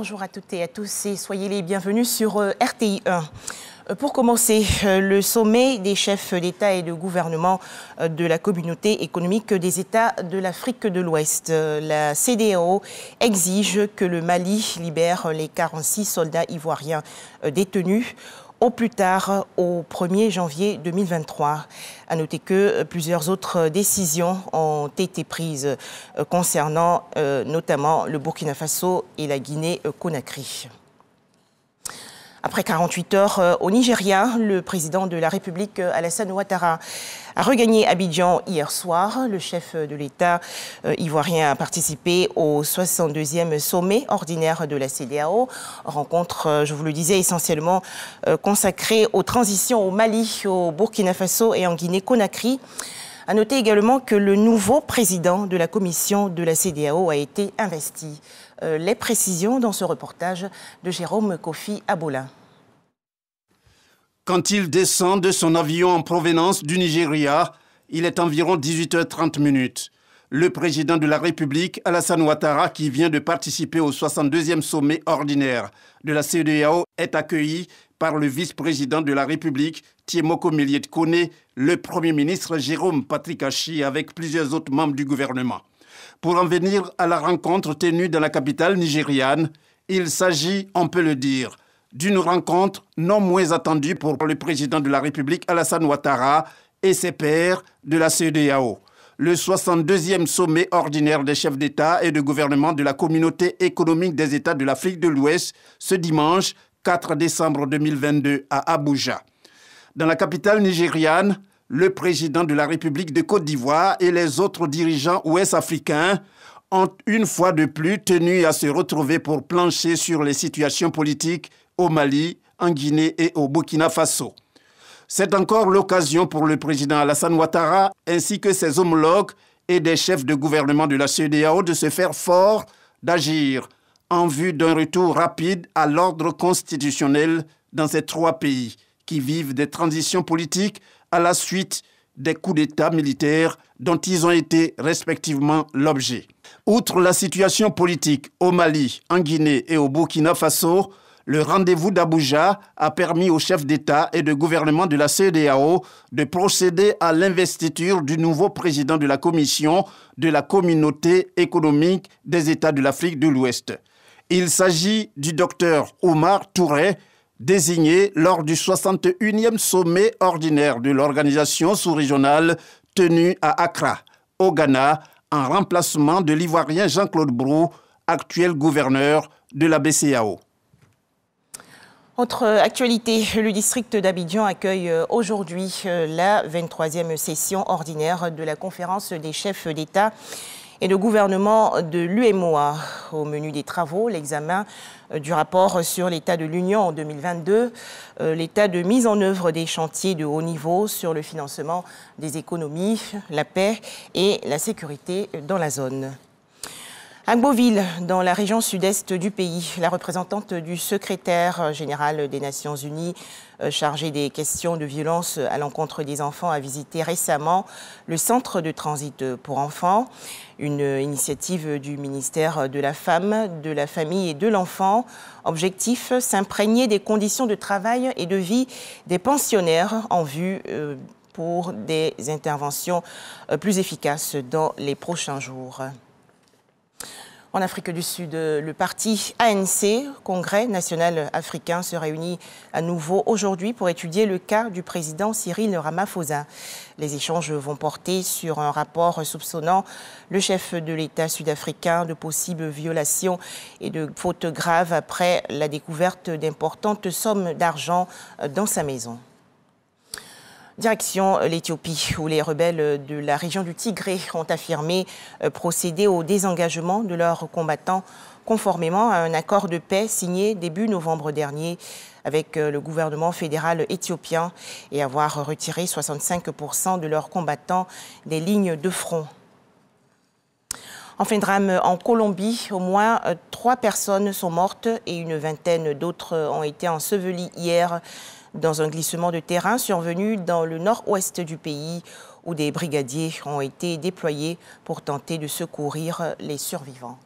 Bonjour à toutes et à tous et soyez les bienvenus sur RTI 1. Pour commencer, le sommet des chefs d'État et de gouvernement de la communauté économique des États de l'Afrique de l'Ouest. La CEDEAO exige que le Mali libère les 46 soldats ivoiriens détenus au plus tard au 1er janvier 2023. À noter que plusieurs autres décisions ont été prises concernant notamment le Burkina Faso et la Guinée-Conakry. Après 48 heures au Nigeria, le président de la République, Alassane Ouattara, a regagné Abidjan hier soir. Le chef de l'État ivoirien a participé au 62e sommet ordinaire de la CEDEAO. Rencontre, je vous le disais, essentiellement consacrée aux transitions au Mali, au Burkina Faso et en Guinée-Conakry. À noter également que le nouveau président de la commission de la CEDEAO a été investi. Les précisions dans ce reportage de Jérôme Kofi Abola. Quand il descend de son avion en provenance du Nigeria, il est environ 18h30. Le président de la République, Alassane Ouattara, qui vient de participer au 62e sommet ordinaire de la CEDEAO, est accueilli par le vice-président de la République, Tiemoko Méliès Kone, le Premier ministre Jérôme Patrick Achi, avec plusieurs autres membres du gouvernement. Pour en venir à la rencontre tenue dans la capitale nigériane, il s'agit, on peut le dire, d'une rencontre non moins attendue pour le président de la République, Alassane Ouattara, et ses pairs de la CEDEAO. Le 62e sommet ordinaire des chefs d'État et de gouvernement de la communauté économique des États de l'Afrique de l'Ouest, ce dimanche 4 décembre 2022 à Abuja. Dans la capitale nigériane, le président de la République de Côte d'Ivoire et les autres dirigeants ouest-africains ont une fois de plus tenu à se retrouver pour plancher sur les situations politiques au Mali, en Guinée et au Burkina Faso. C'est encore l'occasion pour le président Alassane Ouattara ainsi que ses homologues et des chefs de gouvernement de la CEDEAO de se faire fort, d'agir en vue d'un retour rapide à l'ordre constitutionnel dans ces trois pays qui vivent des transitions politiques à la suite des coups d'État militaires dont ils ont été respectivement l'objet. Outre la situation politique au Mali, en Guinée et au Burkina Faso, le rendez-vous d'Abuja a permis aux chefs d'État et de gouvernement de la CEDEAO de procéder à l'investiture du nouveau président de la Commission de la communauté économique des États de l'Afrique de l'Ouest. Il s'agit du docteur Omar Touré, désigné lors du 61e sommet ordinaire de l'organisation sous-régionale tenu à Accra, au Ghana, en remplacement de l'Ivoirien Jean-Claude Brou, actuel gouverneur de la BCEAO. Autre actualité, le district d'Abidjan accueille aujourd'hui la 23e session ordinaire de la conférence des chefs d'État et de gouvernement de l'UEMOA. Au menu des travaux, l'examen du rapport sur l'état de l'Union en 2022, l'état de mise en œuvre des chantiers de haut niveau sur le financement des économies, la paix et la sécurité dans la zone. À Gboville, dans la région sud-est du pays, la représentante du secrétaire général des Nations Unies chargée des questions de violence à l'encontre des enfants a visité récemment le centre de transit pour enfants, une initiative du ministère de la Femme, de la Famille et de l'Enfant. Objectif, s'imprégner des conditions de travail et de vie des pensionnaires en vue pour des interventions plus efficaces dans les prochains jours. En Afrique du Sud, le parti ANC, Congrès national africain, se réunit à nouveau aujourd'hui pour étudier le cas du président Cyril Ramaphosa. Les échanges vont porter sur un rapport soupçonnant le chef de l'État sud-africain de possibles violations et de fautes graves après la découverte d'importantes sommes d'argent dans sa maison. Direction l'Éthiopie, où les rebelles de la région du Tigré ont affirmé procéder au désengagement de leurs combattants conformément à un accord de paix signé début novembre dernier avec le gouvernement fédéral éthiopien et avoir retiré 65% de leurs combattants des lignes de front. En fin de drame en Colombie, au moins 3 personnes sont mortes et une vingtaine d'autres ont été ensevelies hier dans un glissement de terrain survenu dans le nord-ouest du pays où des brigadiers ont été déployés pour tenter de secourir les survivants.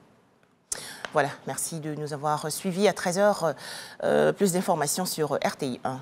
Voilà, merci de nous avoir suivis. À 13h, plus d'informations sur RTI 1.